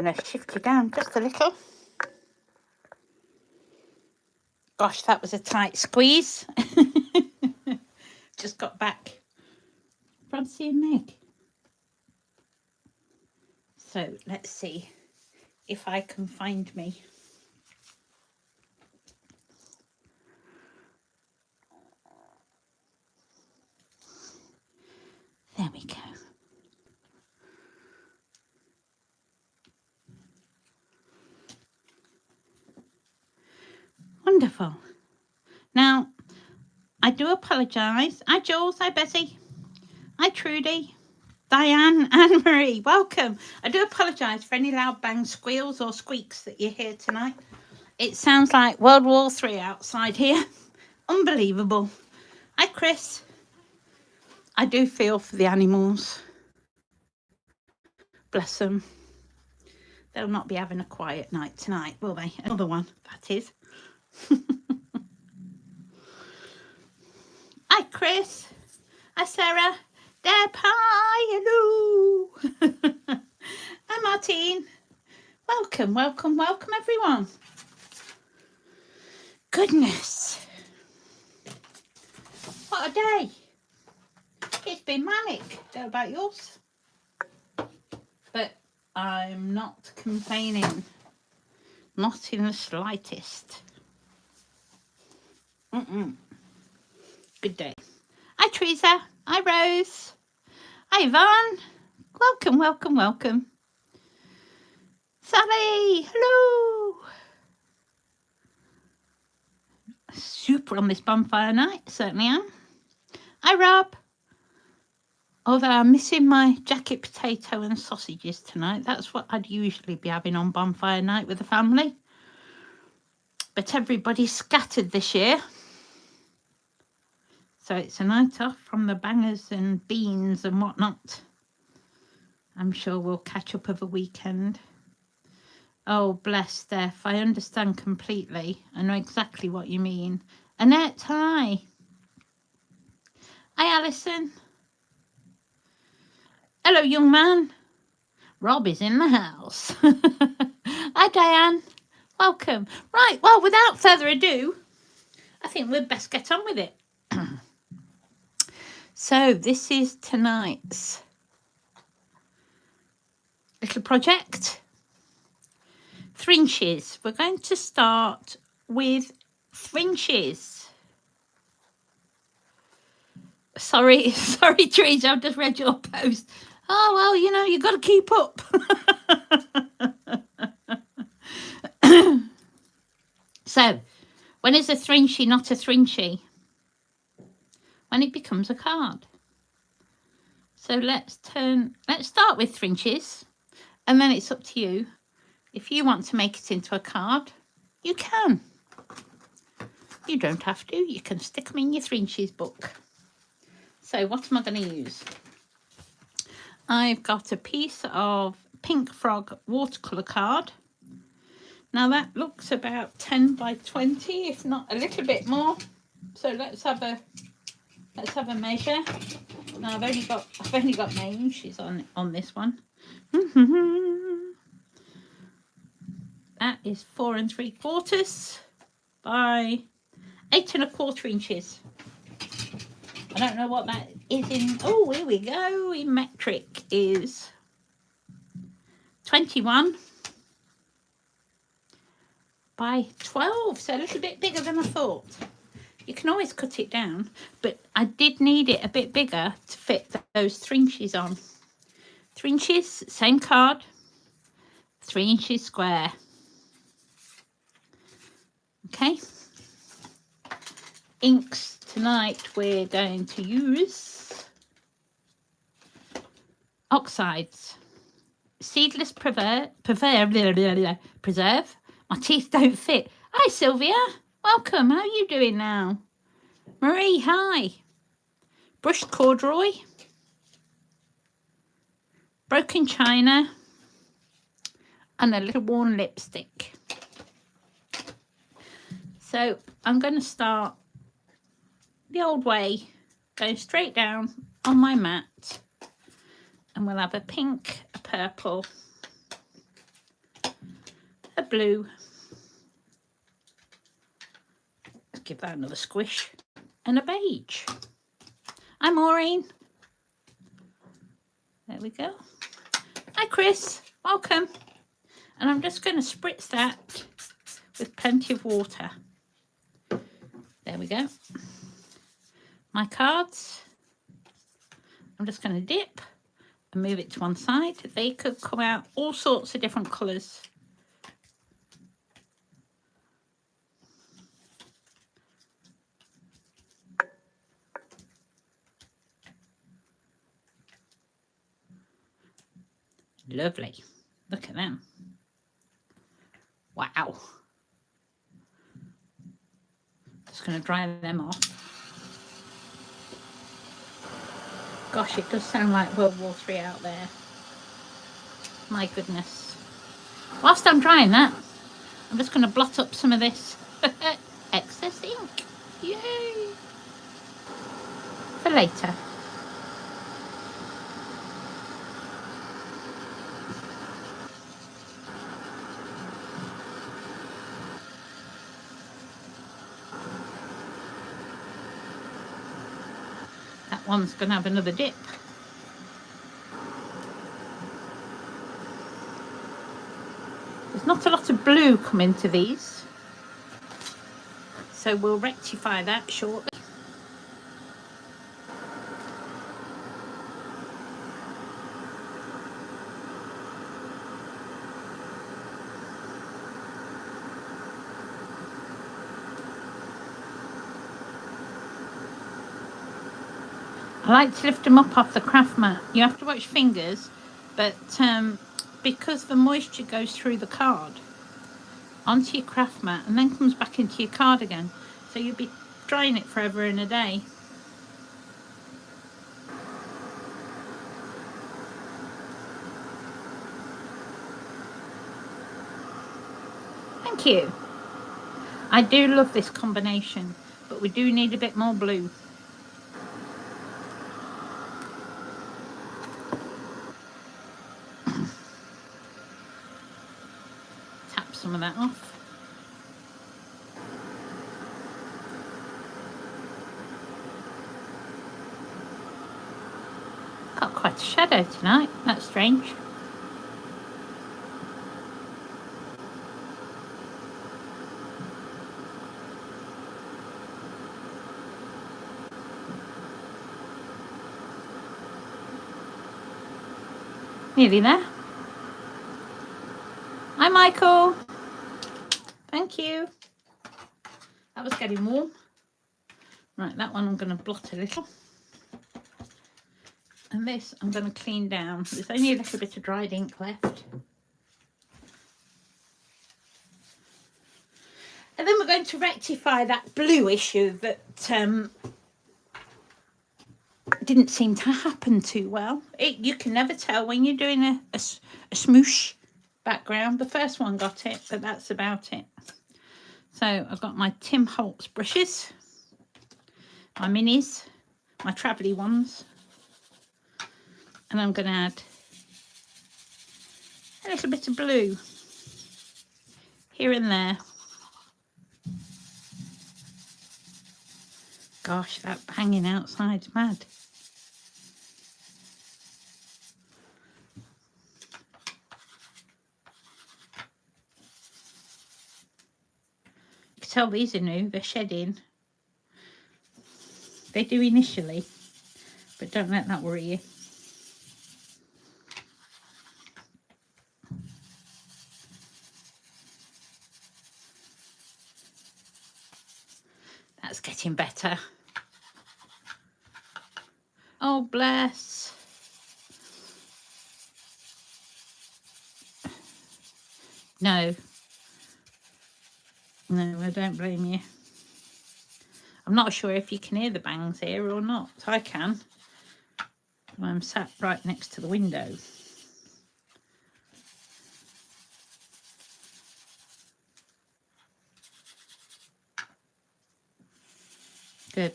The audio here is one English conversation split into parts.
going to shift you down just a little. Gosh, that was a tight squeeze. Just got back from seeing Meg. So let's see if I can find me. There we go. Wonderful. Now, I do apologise. Hi, Jules. Hi, Bessie. Hi, Trudy. Diane, Anne-Marie, welcome. I do apologise for any loud bangs, squeals or squeaks that you hear tonight. It sounds like World War III outside here. Unbelievable. Hi, Chris. I do feel for the animals. Bless them. They'll not be having a quiet night tonight, will they? Another one, that is. Hi, Chris. Hi, Sarah. Deb, hi, hello. Hi, Martine. Welcome, welcome, welcome, everyone. Goodness. What a day. It's been manic. Don't know about yours. But I'm not complaining. Not in the slightest. Good day. Hi, Teresa. Hi, Rose. Hi, Yvonne. Welcome, welcome, welcome. Sally, hello. Super on this bonfire night, certainly am. Hi, Rob. Although I'm missing my jacket potato and sausages tonight. That's what I'd usually be having on bonfire night with the family. But everybody's scattered this year. So it's a night off from the bangers and beans and whatnot. I'm sure we'll catch up over weekend. Oh, bless Steph. I understand completely. I know exactly what you mean. Annette, hi. Hi, Alison. Hello, young man. Rob is in the house. Hi, Diane. Welcome. Right, well, without further ado, I think we'd best get on with it. So this is tonight's little project. Thrinchies. We're going to start with Thrinchies. Sorry, Teresa, I've just read your post. Oh, well, you know, you've got to keep up. So, when is a Thrinchie not a Thrinchie? When it becomes a card. So let's start with Thrinchies, and then it's up to you. If you want to make it into a card, you can. You don't have to. You can stick them in your Thrinchies book. So what am I going to use? I've got a piece of Pink Frog watercolour card. Now that looks about 10 by 20, if not a little bit more. So let's have a measure. Now I've only got my inches on this one. That is 4 3/4 by 8 1/4 inches. I don't know what that is in. Oh, here we go. In metric is 21 by 12. So a little bit bigger than I thought. You can always cut it down, but I did need it a bit bigger to fit those Thrinchies on. Thrinchies, same card, 3 inches square. Okay. Inks tonight we're going to use oxides, seedless preserve. My teeth don't fit. Hi, Sylvia. Welcome. How are you doing now? Marie, hi. Brushed corduroy. Broken china. And a little worn lipstick. So I'm going to start the old way, going straight down on my mat. And we'll have a pink, a purple, a blue. Let's give that another squish. And a beige. Hi, Maureen. There we go. Hi, Chris. Welcome. And I'm just going to spritz that with plenty of water. There we go. My cards. I'm just going to dip and move it to one side. They could come out all sorts of different colours. Lovely. Look at them. Wow. Just going to dry them off. Gosh, it does sound like World War III out there. My goodness. Whilst I'm drying that, I'm just going to blot up some of this excess ink. Yay! For later. That one's going to have another dip. There's not a lot of blue coming to these, so we'll rectify that shortly. I like to lift them up off the craft mat. You have to watch your fingers, but because the moisture goes through the card onto your craft mat and then comes back into your card again, so you'll be drying it forever and a day. Thank you. I do love this combination, but we do need a bit more blue. Tap some of that off. Got quite a shadow tonight. That's strange. Nearly there. Hi, Michael. Thank you. That was getting warm. Right, that one I'm going to blot a little. And this I'm going to clean down. There's only a little bit of dried ink left. And then we're going to rectify that blue issue that didn't seem to happen too well. You can never tell when you're doing a smoosh background. The first one got it, but that's about it. So I've got my Tim Holtz brushes, my minis, my travelly ones, and I'm going to add a little bit of blue here and there. Gosh, that hanging outside's mad. You can tell these are new, they're shedding. They do initially, but don't let that worry you. That's getting better. Oh, bless. No. No, I don't blame you. I'm not sure if you can hear the bangs here or not. I can. I'm sat right next to the window. Good.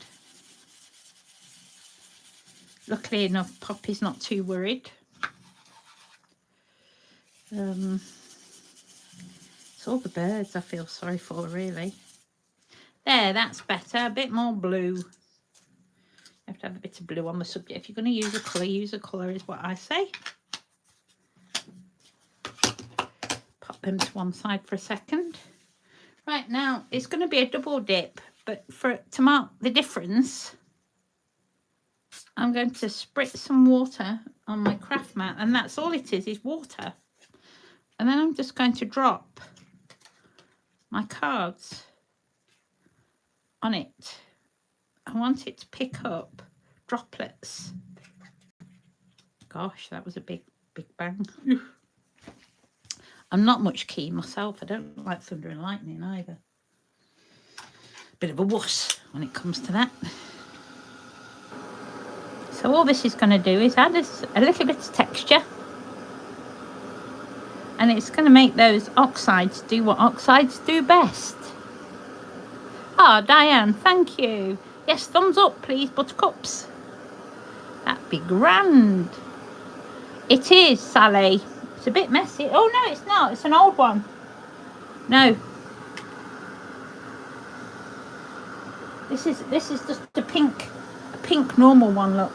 Luckily enough, Poppy's not too worried. So It's all the birds I feel sorry for, really. There, that's better. A bit more blue. You have to have a bit of blue on the subject. If you're going to use a colour is what I say. Pop them to one side for a second. Right, now, it's going to be a double dip, but to mark the difference, I'm going to spritz some water on my craft mat, and that's all it is water. And then I'm just going to drop my cards on it. I want it to pick up droplets. Gosh, that was a big bang. I'm not much keen myself. I don't like thunder and lightning either. Bit of a wuss when it comes to that. So all this is going to do is add a little bit of texture. And it's going to make those oxides do what oxides do best. Ah, Diane, thank you. Yes, thumbs up, please, buttercups. That'd be grand. It is, Sally. It's a bit messy. Oh, no, it's not. It's an old one. No. This is just a pink normal one, look.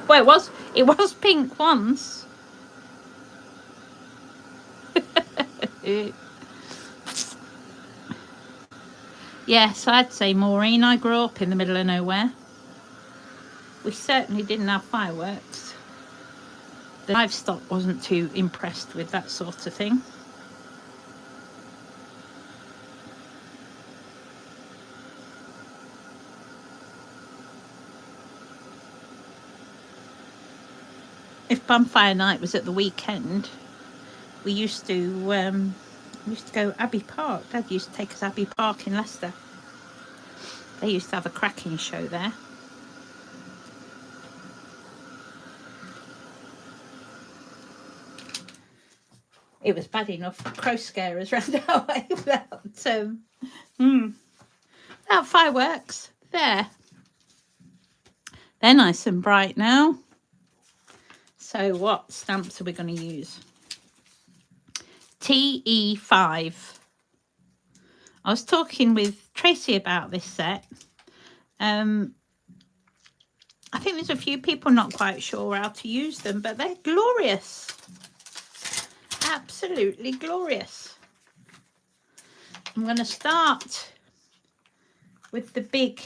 Well, it was pink once. Yes, I'd say, Maureen, I grew up in the middle of nowhere. We certainly didn't have fireworks. The livestock wasn't too impressed with that sort of thing. If bonfire night was at the weekend, we used to go Abbey Park. Dad used to take us Abbey Park in Leicester. They used to have a cracking show there. It was bad enough crow scarers round our way without fireworks. There. They're nice and bright now. So what stamps are we going to use? TE5. I was talking with Tracy about this set. I think there's a few people not quite sure how to use them, but they're glorious. Absolutely glorious. I'm going to start with the big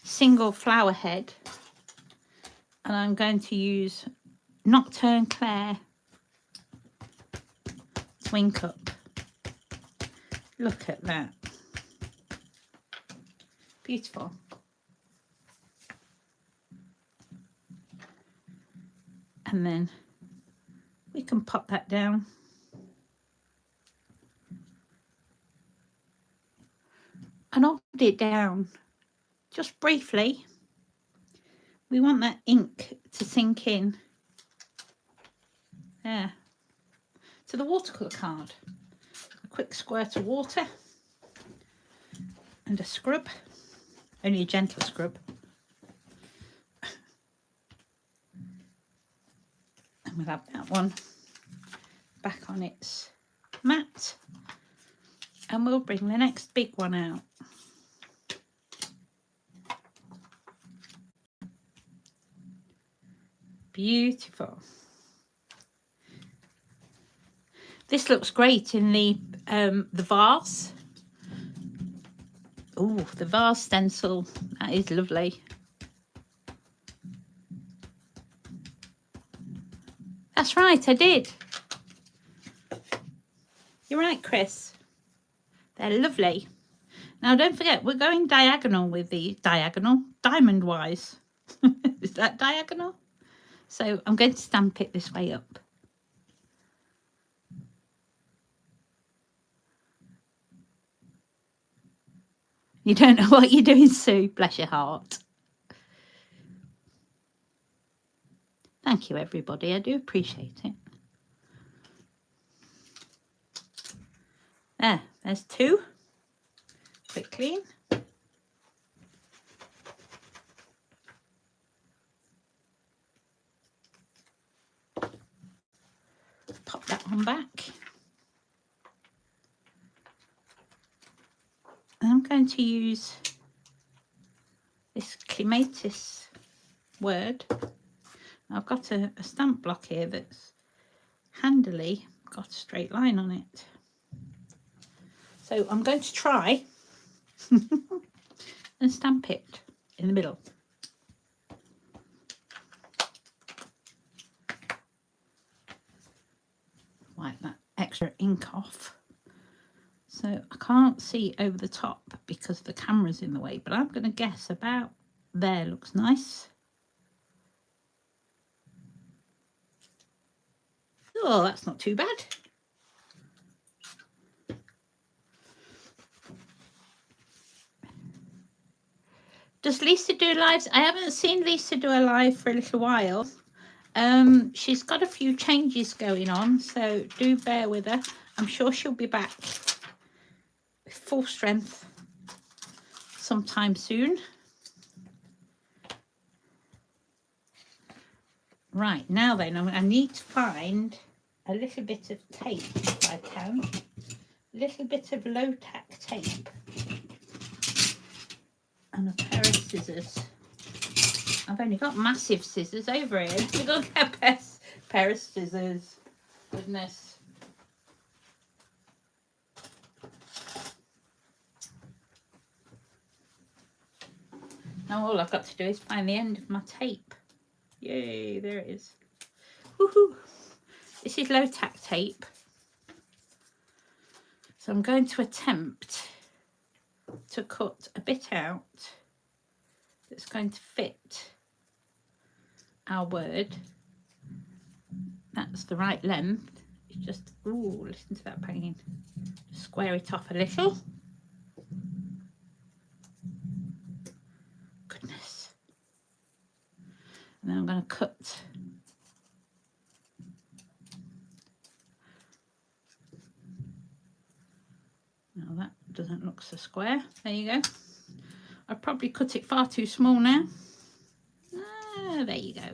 single flower head, and I'm going to use Nocturne Claire Twin Cup. Look at that. Beautiful. And then we can pop that down. And hold it down just briefly. We want that ink to sink in there to the watercolour card. A quick squirt of water and a scrub, only a gentle scrub. And we'll have that one back on its mat, and we'll bring the next big one out. Beautiful. This looks great in the vase. Oh, the vase stencil. That is lovely. That's right, I did. You're right, Chris. They're lovely. Now, don't forget, we're going diagonal with the diamond wise. Is that diagonal? So I'm going to stamp it this way up. You don't know what you're doing, Sue. Bless your heart. Thank you, everybody. I do appreciate it. There's two. Quick clean. Pop that one back. going to use this clematis word. I've got a stamp block here that's handily got a straight line on it. So I'm going to try and stamp it in the middle. Wipe that extra ink off. So I can't see over the top because the camera's in the way, but I'm going to guess about there looks nice. Oh, that's not too bad. Does Lisa do lives? I haven't seen Lisa do a live for a little while. She's got a few changes going on, so do bear with her. I'm sure she'll be back with full strength sometime soon. Right, now then, I need to find a little bit of tape if I can. A little bit of low-tack tape. And a pair of scissors. I've only got massive scissors over here. We've got a pair of scissors. Goodness. Now all I've got to do is find the end of my tape. Yay, there it is. Woohoo! This is low-tack tape. So I'm going to attempt to cut a bit out that's going to fit our word. That's the right length. It's just, ooh, listen to that banging. Just square it off a little. Goodness. And then I'm going to cut now that doesn't look so square. There you go. I've probably cut it far too small now. Ah, there you go.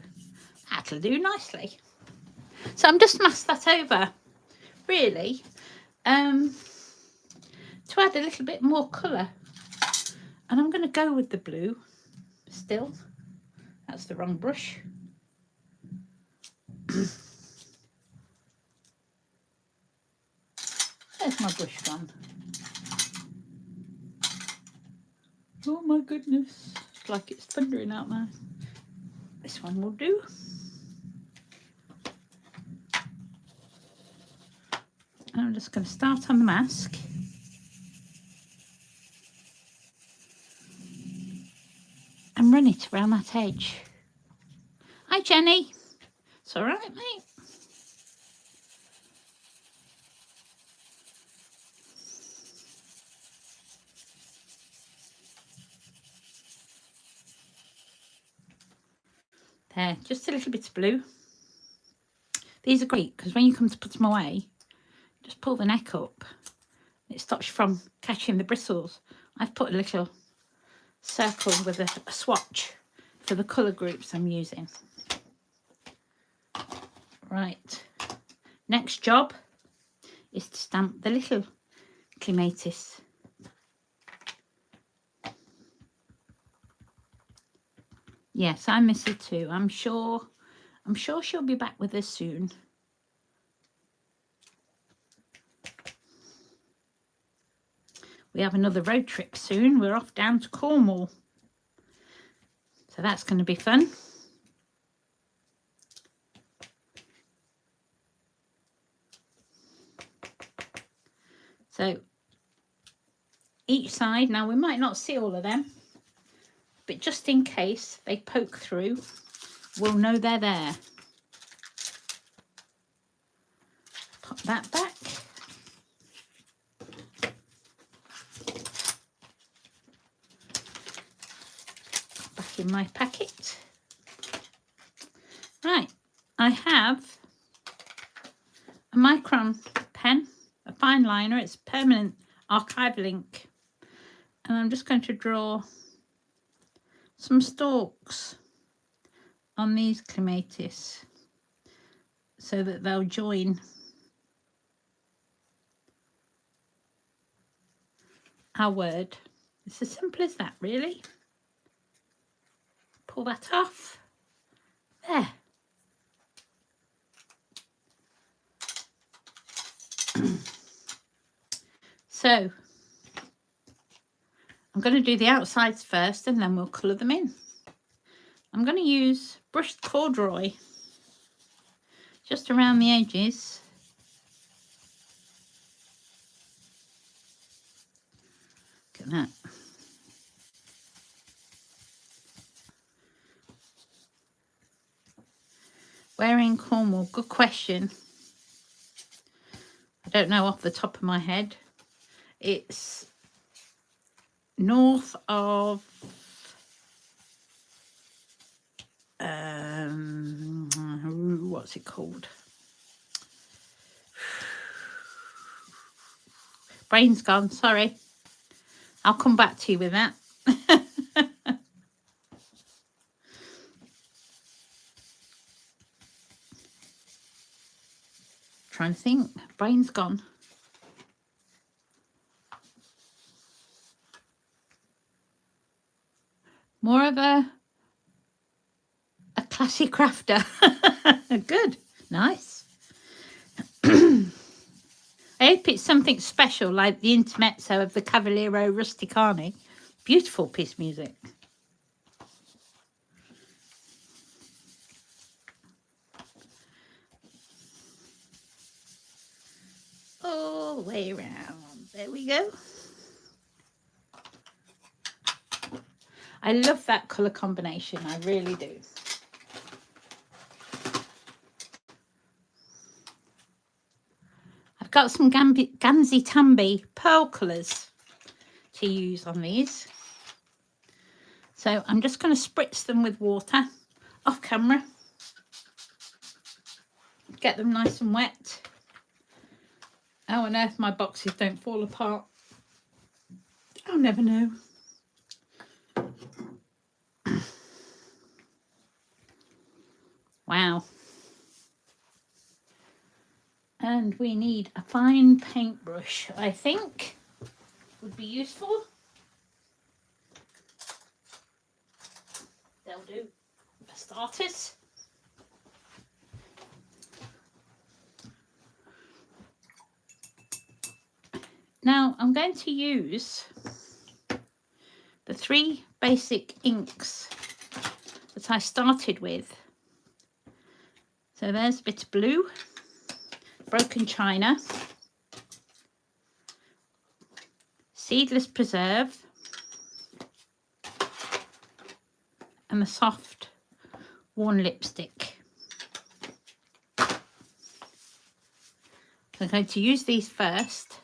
That'll do nicely. So I'm just masked that over, really, to add a little bit more colour. And I'm going to go with the blue still. That's the wrong brush. There's my brush gone. Oh my goodness, it's like it's thundering out there. This one will do. And I'm just going to start on the mask. And run it around that edge. Hi Jenny. It's all right, mate. There, just a little bit of blue. These are great because when you come to put them away, just pull the neck up. It stops you from catching the bristles. I've put a little circle with a swatch for the colour groups I'm using. Right, next job is to stamp the little clematis. Yes, I miss her too. I'm sure she'll be back with us soon. We have another road trip soon. We're off down to Cornwall. So that's going to be fun. So each side, now we might not see all of them, but just in case they poke through, we'll know they're there. Pop that back. Back in my packet. Right, I have a micron pen, a fine liner. It's permanent archival ink. And I'm just going to draw some stalks on these clematis so that they'll join our word. It's as simple as that, really. Pull that off. There. So I'm going to do the outsides first and then we'll colour them in. I'm going to use brushed corduroy just around the edges. Look at that. Where in Cornwall? Good question. I don't know off the top of my head. It's north of what's it called? Brain's gone, sorry. I'll come back to you with that. Trying to think. Brain's gone. More of a classy crafter. Good. Nice. I hope it's something special like the intermezzo of the Cavaliero Rusticani. Beautiful piece of music. All the way around. There we go. I love that colour combination. I really do. I've got some Ganzi-Tambi pearl colours to use on these. So I'm just going to spritz them with water off camera. Get them nice and wet. How on earth my boxes don't fall apart, I'll never know. Wow. And we need a fine paintbrush, I think, would be useful. They'll do for starters. Now I'm going to use the 3 basic inks that I started with. So there's a bit of blue, broken china, seedless preserve, and the soft worn lipstick. So I'm going to use these first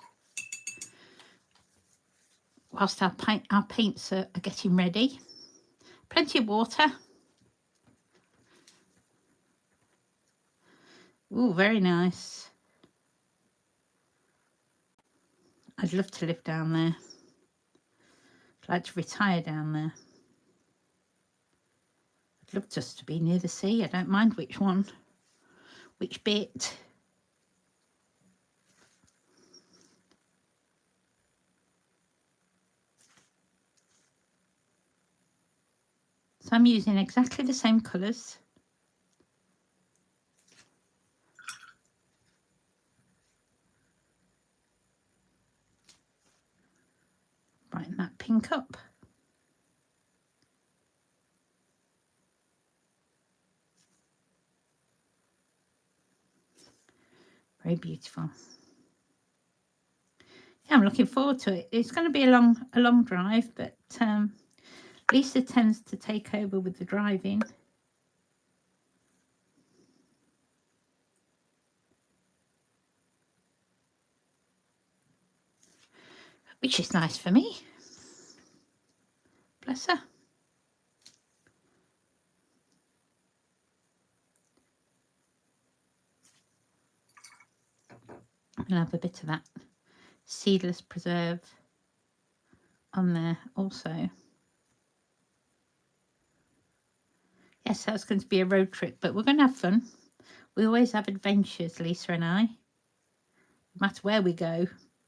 whilst our paints are getting ready. Plenty of water. Ooh, very nice. I'd love to live down there. I'd like to retire down there. I'd love just to be near the sea. I don't mind which one, which bit. So I'm using exactly the same colours. Brighten that pink up. Very beautiful. Yeah, I'm looking forward to it. It's going to be a long drive, but Lisa tends to take over with the driving. Which is nice for me. Bless her. I'll have a bit of that seedless preserve on there also. Yes, that's going to be a road trip, but we're going to have fun. We always have adventures, Lisa and I. No matter where we go,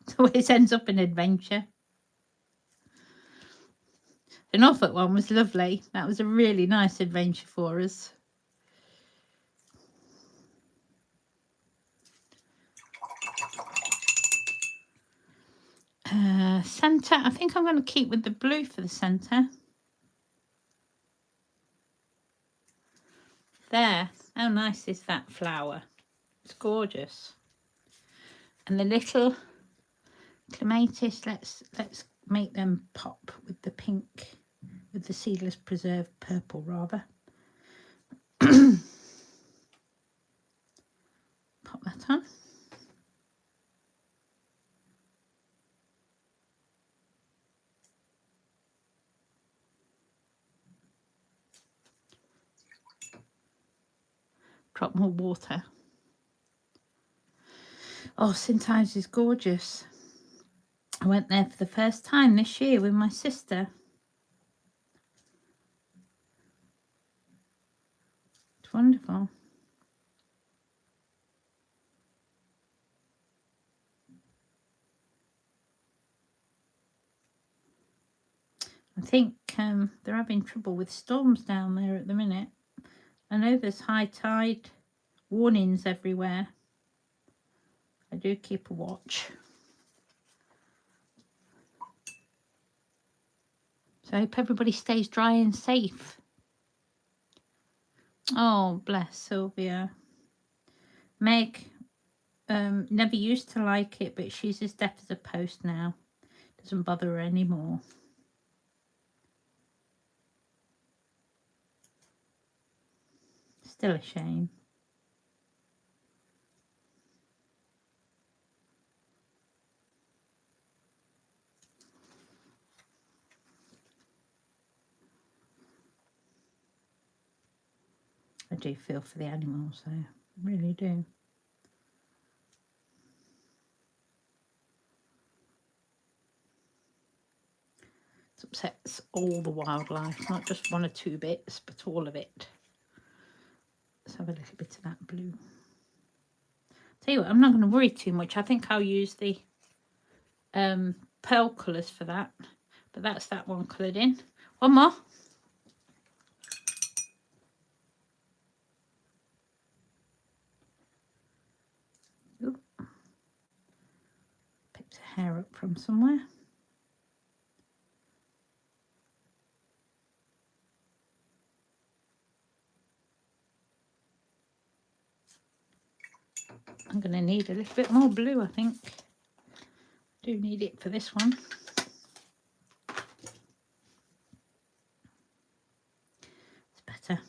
it always ends up an adventure. The Norfolk one was lovely. That was a really nice adventure for us. Centre, I think I'm going to keep with the blue for the centre. There, how nice is that flower? It's gorgeous. And the little clematis, let's make them pop with the pink, with the seedless preserved purple rather. Pop that on. Drop more water. Oh, St Ives is gorgeous. I went there for the first time this year with my sister. It's wonderful. I think they're having trouble with storms down there at the minute. I know there's high tide warnings everywhere. I do keep a watch. So I hope everybody stays dry and safe. Oh, bless Sylvia. Meg never used to like it, but she's as deaf as a post now. Doesn't bother her anymore. Still a shame. I do feel for the animals though, I really do. It upsets all the wildlife, not just one or two bits, but all of it. Let's have a little bit of that blue. Tell you what, I'm not going to worry too much. I think I'll use the pearl colours for that. But that's that one coloured in. One more. Ooh. Picked a hair up from somewhere. I'm going to need a little bit more blue, I think. Do need it for this one. It's better.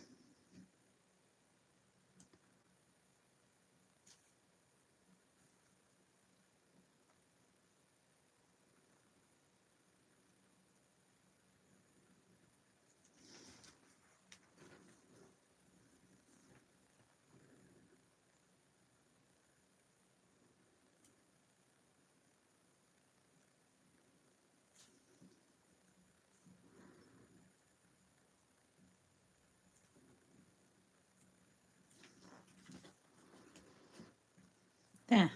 There.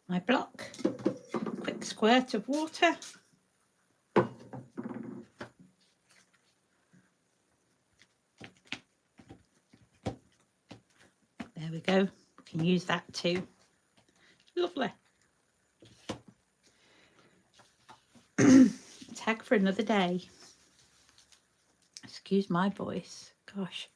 My block. Quick squirt of water. There we go. We can use that too. Lovely. Tag for another day. Excuse my voice. Gosh.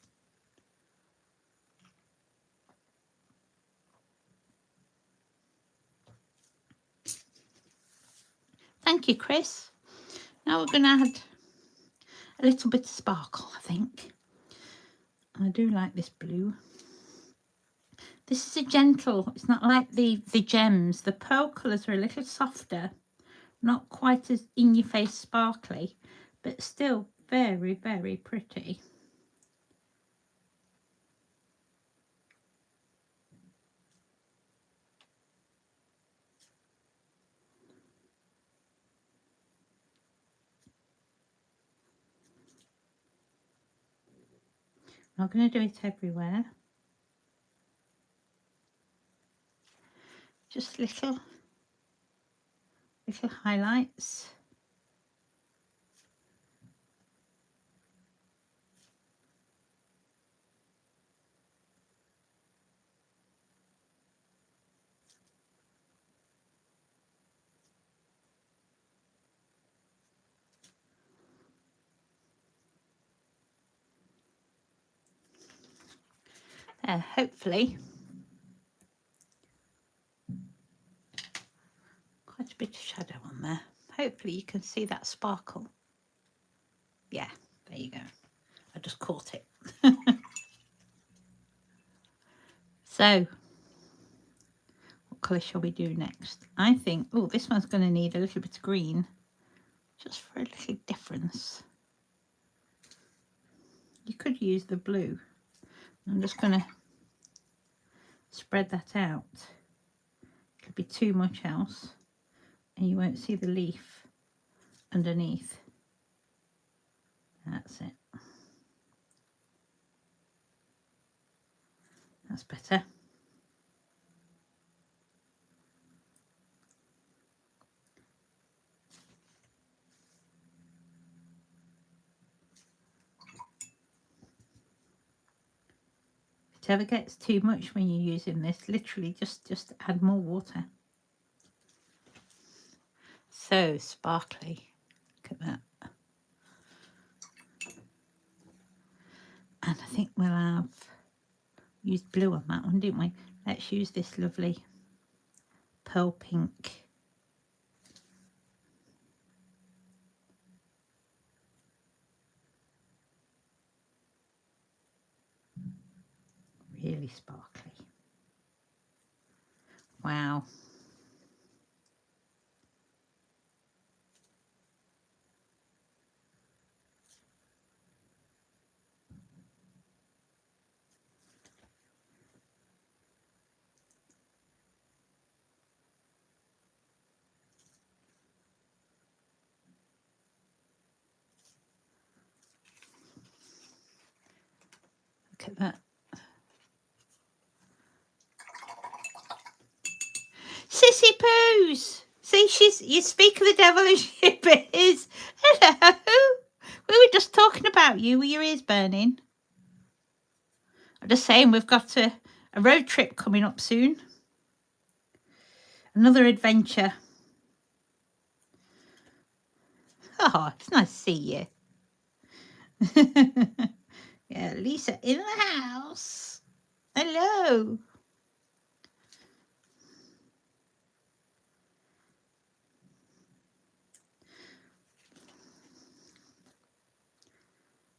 Thank you, Chris. Now we're going to add a little bit of sparkle, I think. I do like this blue. This is a gentle, it's not like the gems. The pearl colours are a little softer, not quite as in-your-face sparkly, but still very, very pretty. I'm not going to do it everywhere. Just little little highlights. Hopefully quite a bit of shadow on there. Hopefully you can see that sparkle. Yeah, there you go. I just caught it. So what colour shall we do next? I think, oh, this one's going to need a little bit of green just for a little difference. You could use the blue. I'm just going to spread that out. Could be too much else and you won't see the leaf underneath. That's it. That's better. If it ever gets too much when you're using this, literally just add more water. So sparkly. Look at that. And I think we'll have used blue on that one, didn't we? Let's use this lovely pearl pink. Really sparkly. Wow. Look at that. Sissy Poos! See, you speak of the devil and she appears. Hello! We were just talking about you. Were your ears burning? I'm just saying we've got a road trip coming up soon. Another adventure. Oh, it's nice to see you. Yeah, Lisa in the house. Hello.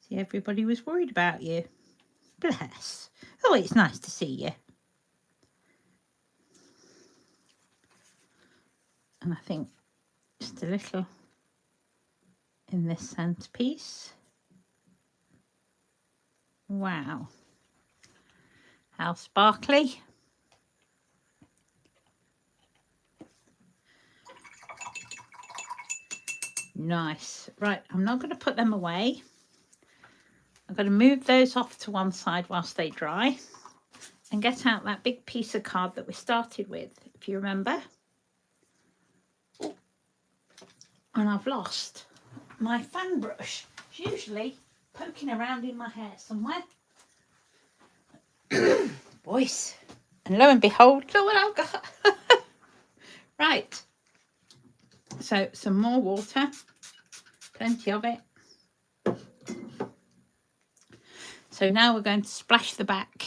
See, everybody was worried about you. Bless. Oh, it's nice to see you. And I think just a little in this centerpiece. Wow. How sparkly. Nice. Right, I'm not going to put them away. I'm going to move those off to one side whilst they dry and get out that big piece of card that we started with, if you remember. Oh, and I've lost my fan brush. It's usually poking around in my hair somewhere. Voice. And lo and behold, look what I've got. Right. So some more water. Plenty of it. So now we're going to splash the back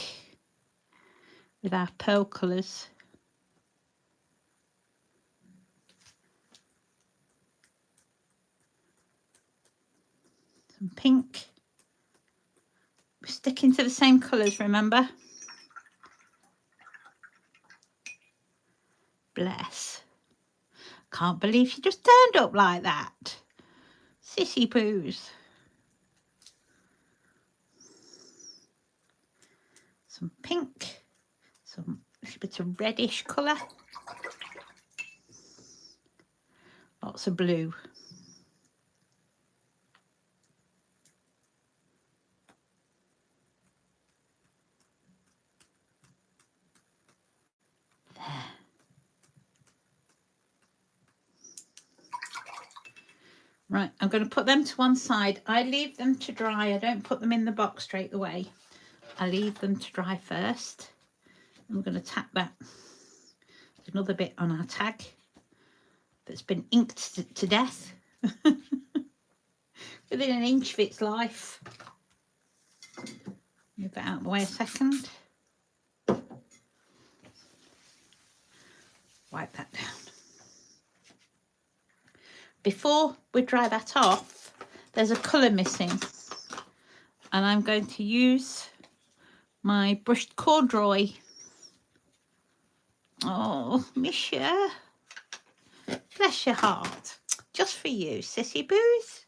with our pearl colours. Some pink. We're sticking to the same colours, remember? Bless. Can't believe she just turned up like that. Sissy Poos. Some pink. Some little bit of reddish colour. Lots of blue. There. Right, I'm going to put them to one side. I leave them to dry. I don't put them in the box straight away. I leave them to dry first. I'm going to tack that. There's another bit on our tag that's been inked to death within an inch of its life. Move that out of the way a second. Wipe that down. Before we dry that off, there's a colour missing, and I'm going to use my brushed corduroy. Oh, Misha, bless your heart, just for you, sissy boos.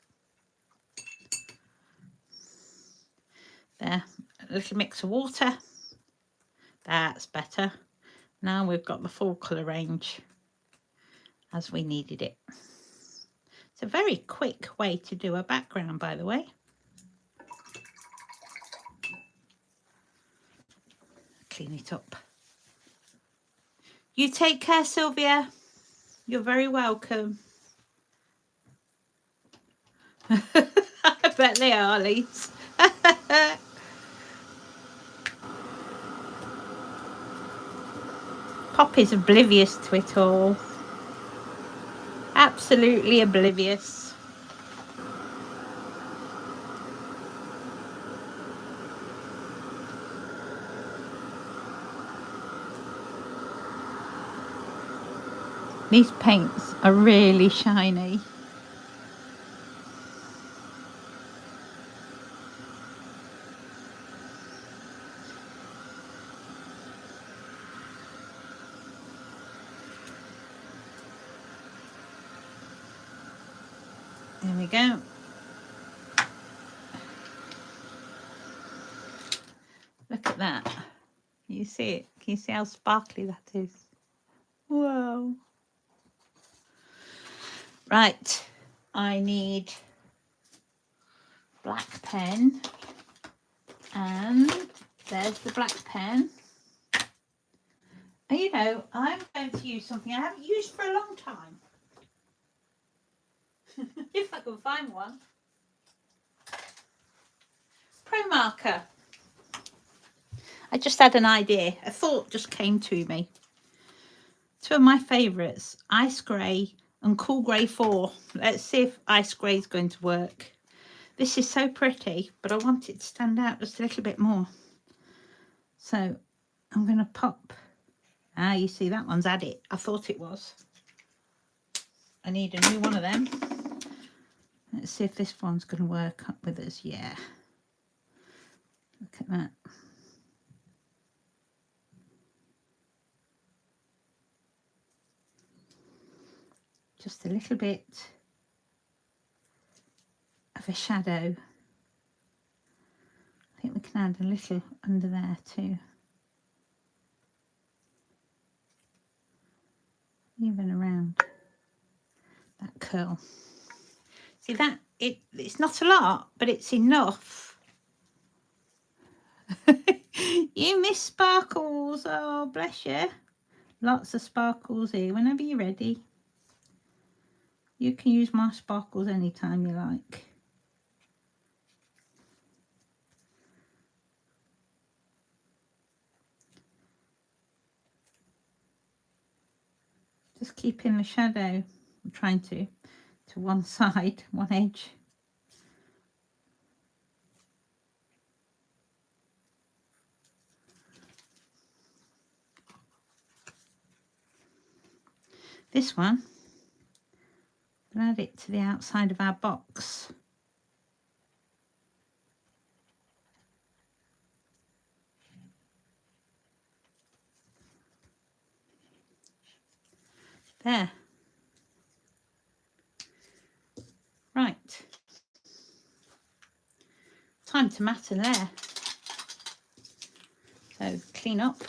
There, a little mix of water. That's better. Now we've got the full colour range as we needed it. It's a very quick way to do a background, by the way. Clean it up. You take care, Sylvia. You're very welcome. I bet they are, Lise. Poppy's oblivious to it all. Absolutely oblivious. These paints are really shiny. There we go. Look at that. You see it? Can you see how sparkly that is? Whoa. Right. I need black pen. And there's the black pen. And you know, I'm going to use something I haven't used for a long time. If I can find one. Pro marker. I just had an idea. A thought just came to me. Two of my favourites, Ice Grey and Cool Grey 4. Let's see if Ice Grey is going to work. This is so pretty, but I want it to stand out just a little bit more. So I'm going to pop. Ah, you see that one's had it. I thought it was. I need a new one of them. Let's see if this one's going to work up with us. Yeah. Look at that. Just a little bit of a shadow. I think we can add a little under there too. Even around that curl. See that? It's not a lot, but it's enough. You miss sparkles. Oh, bless you. Lots of sparkles here whenever you're ready. You can use my sparkles anytime you like. Just keeping the shadow, I'm trying to one side, one edge. This one, I'll add it to the outside of our box. There. Right. Time to mat and layer. So clean up.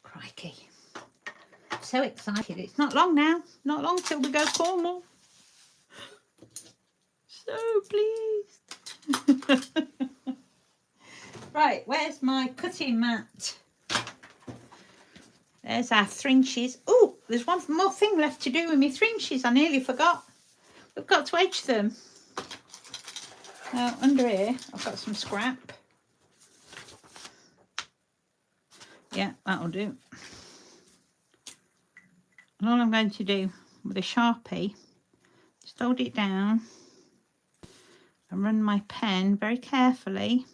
Crikey. So excited. It's not long now. Not long till we go Cornwall. So pleased. Right, where's my cutting mat? There's our Thrinchies. Oh, there's one more thing left to do with my Thrinchies. I nearly forgot. We've got to edge them. Now under here I've got some scrap. Yeah, that'll do. And all I'm going to do with a Sharpie, just hold it down and run my pen very carefully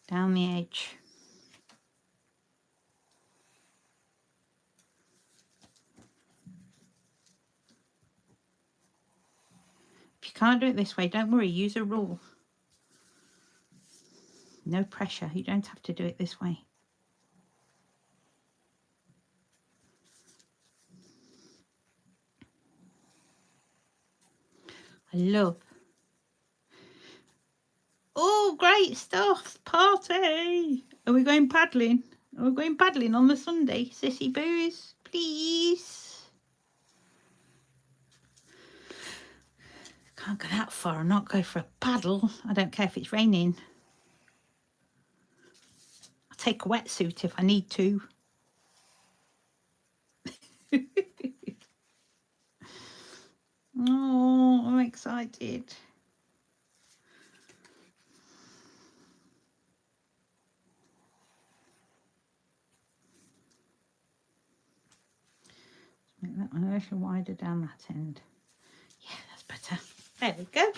down the edge. If you can't do it this way, don't worry, use a rule. No pressure, you don't have to do it this way. I love. Oh, great stuff, party. Are we going paddling? Are we going paddling on the Sunday, Sissy Boos? Please. Can't go that far and not go for a paddle. I don't care if it's raining. I'll take a wetsuit if I need to. Oh, I'm excited. Make that one a little wider down that end. Yeah, that's better. There we go.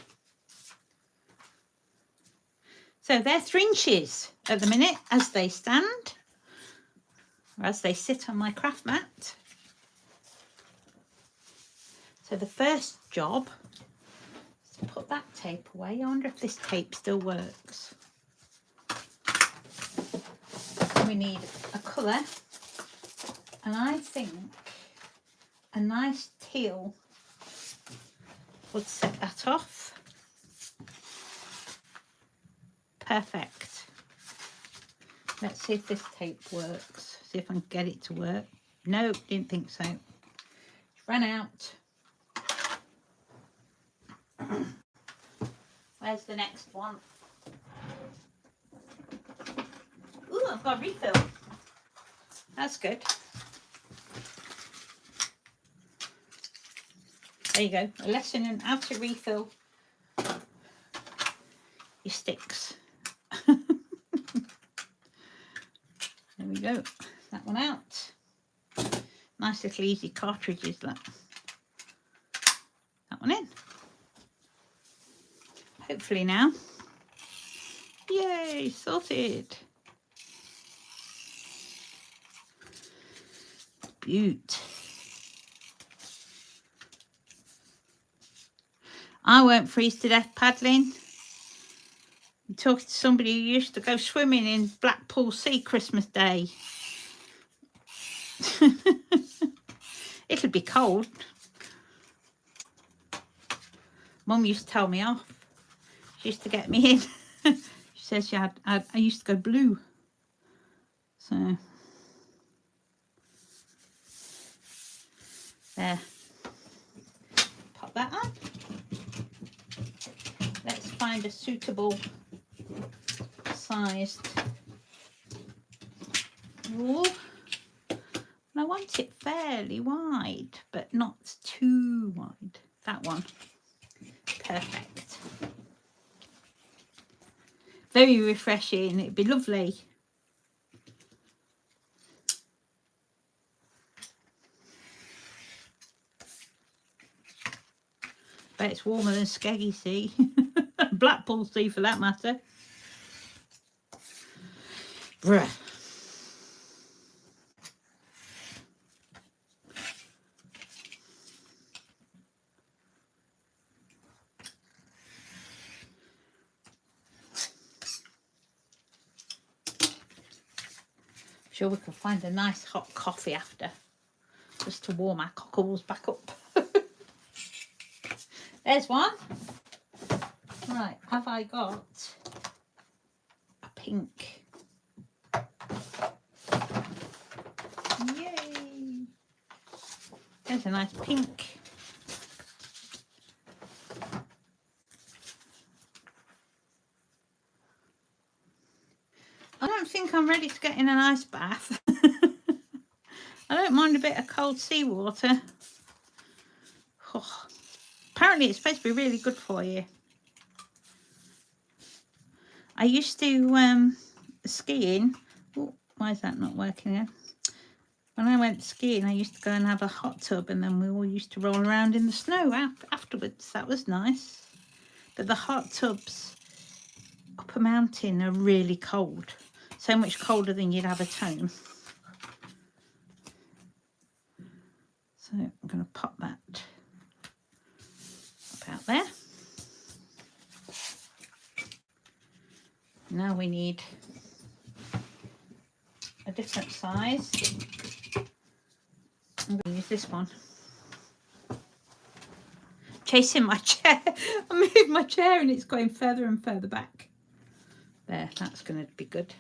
So they're Thrinchies at the minute as they stand, or as they sit on my craft mat. So the first job is to put that tape away. I wonder if this tape still works. We need a colour, and I think a nice teal would set that off. Perfect. Let's see if this tape works. See if I can get it to work. No, didn't think so. It's ran out. Where's the next one? Ooh, I've got a refill. That's good. There you go. A lesson in how to refill your sticks. There we go. That one out. Nice little easy cartridges, that. That one in. Hopefully now. Yay, sorted. Beaut. I won't freeze to death paddling. I'm talking to somebody who used to go swimming in Blackpool Sea Christmas Day. It'll be cold. Mum used to tell me off. She used to get me in. She says I used to go blue. So there. Pop that on. Let's find a suitable sized wool. I want it fairly wide, but not too wide. That one. Perfect. Very refreshing. It'd be lovely. Bet it's warmer than Skeggy Sea. Blackpool Sea for that matter. Bruh. Sure we can find a nice hot coffee after, just to warm our cockles back up. There's one. Right, have I got a pink? Yay! There's a nice pink. I don't think I'm ready to get in an ice bath. I don't mind a bit of cold seawater. Oh, apparently it's supposed to be really good for you. I used to skiing. Oh, why is that not working here? When I went skiing, I used to go and have a hot tub, and then we all used to roll around in the snow afterwards. That was nice. But the hot tubs up a mountain are really cold. So much colder than you'd have at home. So I'm going to pop that up out there. Now we need a different size. I'm going to use this one. Chasing my chair. I moved my chair and it's going further and further back. There, that's going to be good.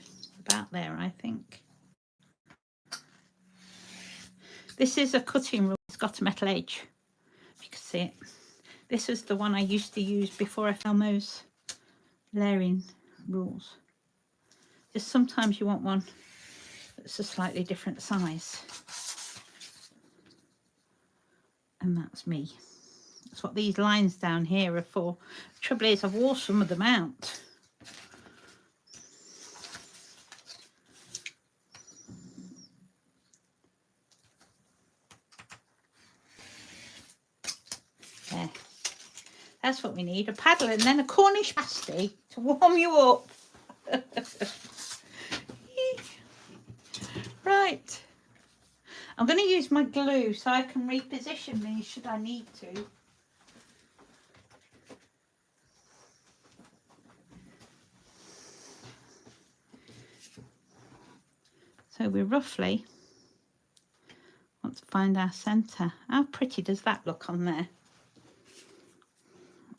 About there, I think. This is a cutting rule. It's got a metal edge. If you can see it. This is the one I used to use before I found those layering rules. Just sometimes you want one that's a slightly different size. And that's me. That's what these lines down here are for. The trouble is I've wore some of them out. There. That's what we need. A paddle and then a Cornish pasty to warm you up. Right. I'm going to use my glue so I can reposition these should I need to. So we roughly want to find our centre. How pretty does that look on there?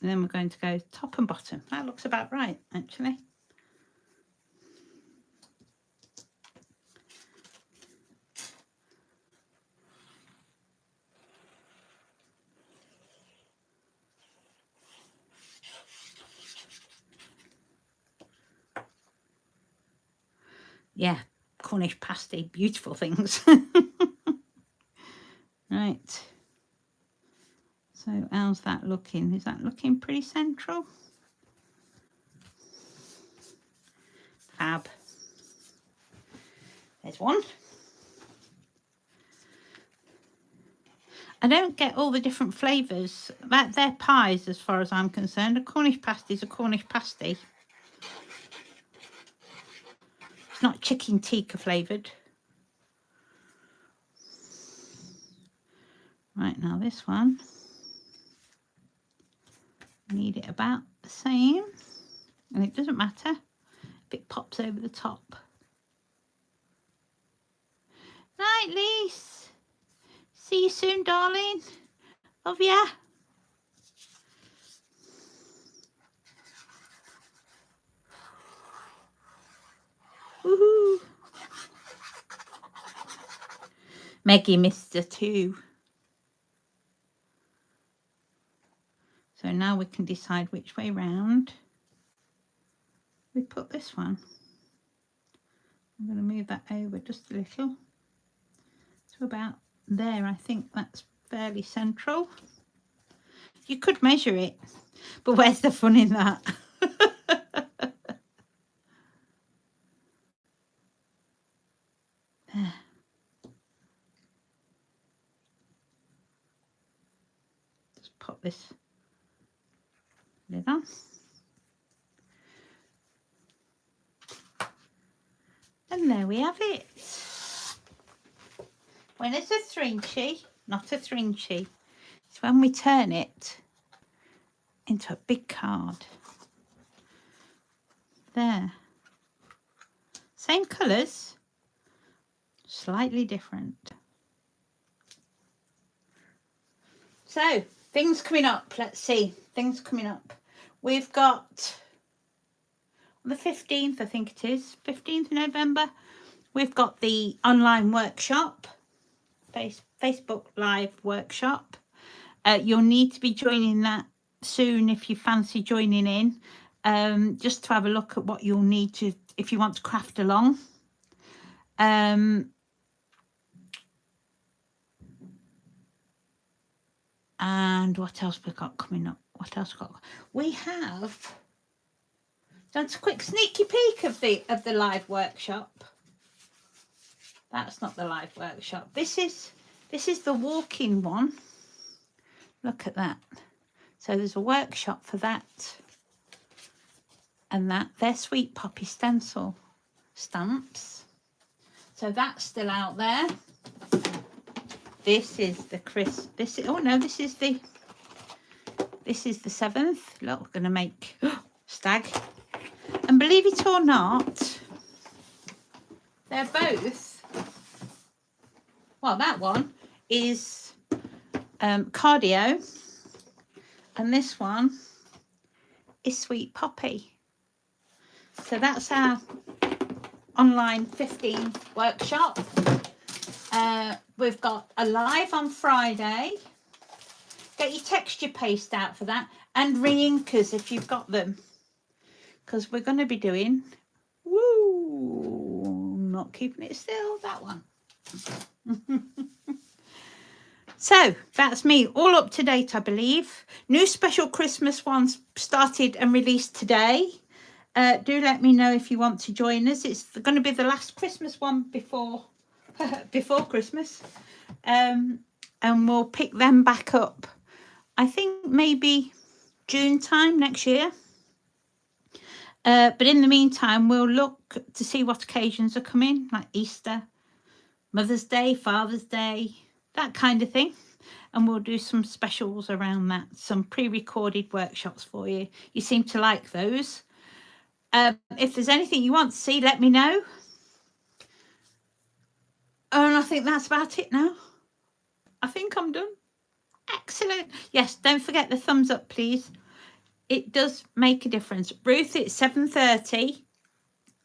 And then we're going to go top and bottom. That looks about right, actually. Yeah, Cornish pasty, beautiful things. Right. So how's that looking? Is that looking pretty central? Fab. There's one. I don't get all the different flavours. They're pies as far as I'm concerned. A Cornish pasty is a Cornish pasty. It's not chicken tikka flavoured. Right, now this one. Need it about the same. And it doesn't matter if it pops over the top. Night, Lise. See you soon, darling. Love ya. Woohoo. Maggie missed her too. So now we can decide which way round we put this one. I'm going to move that over just a little. So about there, I think that's fairly central. You could measure it, but where's the fun in that? There. Just pop this lid on. And there we have it. When it's a Thrinchie, not a Thrinchie, it's when we turn it into a big card. There. Same colours, slightly different. So, things coming up. Let's see. Things coming up. We've got on the 15th, I think it is, 15th of November, we've got the online workshop, Facebook Live workshop. You'll need to be joining that soon if you fancy joining in, just to have a look at what you'll need to, if you want to craft along. And what else we got coming up? What else we got? We have done a quick sneaky peek of the live workshop. That's not the live workshop. This is the walk-in one. Look at that. So there's a workshop for that. And that, they're Sweet Poppy stencil stamps. So that's still out there. This is the oh no, this is the 7th. Look, we're going to make stag. And believe it or not, they're both, well, that one is cardio, and this one is Sweet Poppy. So that's our online 15th workshop. We've got a live on Friday. Get your texture paste out for that, and re-inkers if you've got them, because we're going to be doing, not keeping it still, that one. So that's me, all up to date, I believe. New special Christmas ones started and released today. Do let me know if you want to join us. It's going to be the last Christmas one before Christmas, and we'll pick them back up, I think maybe June time next year. But in the meantime, we'll look to see what occasions are coming, like Easter, Mother's Day, Father's Day, that kind of thing. And we'll do some specials around that, some pre-recorded workshops for you. You seem to like those. If there's anything you want to see, let me know. And I think that's about it now. I think I'm done. Excellent. Yes, don't forget the thumbs up, please. It does make a difference. Ruth, it's 7:30,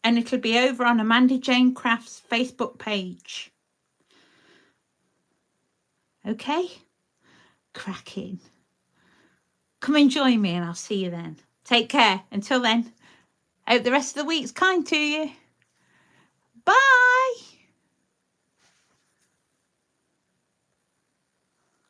and it'll be over on Amanda Jane Crafts Facebook page. Okay? Cracking. Come and join me, and I'll see you then. Take care. Until then, I hope the rest of the week's kind to you. Bye.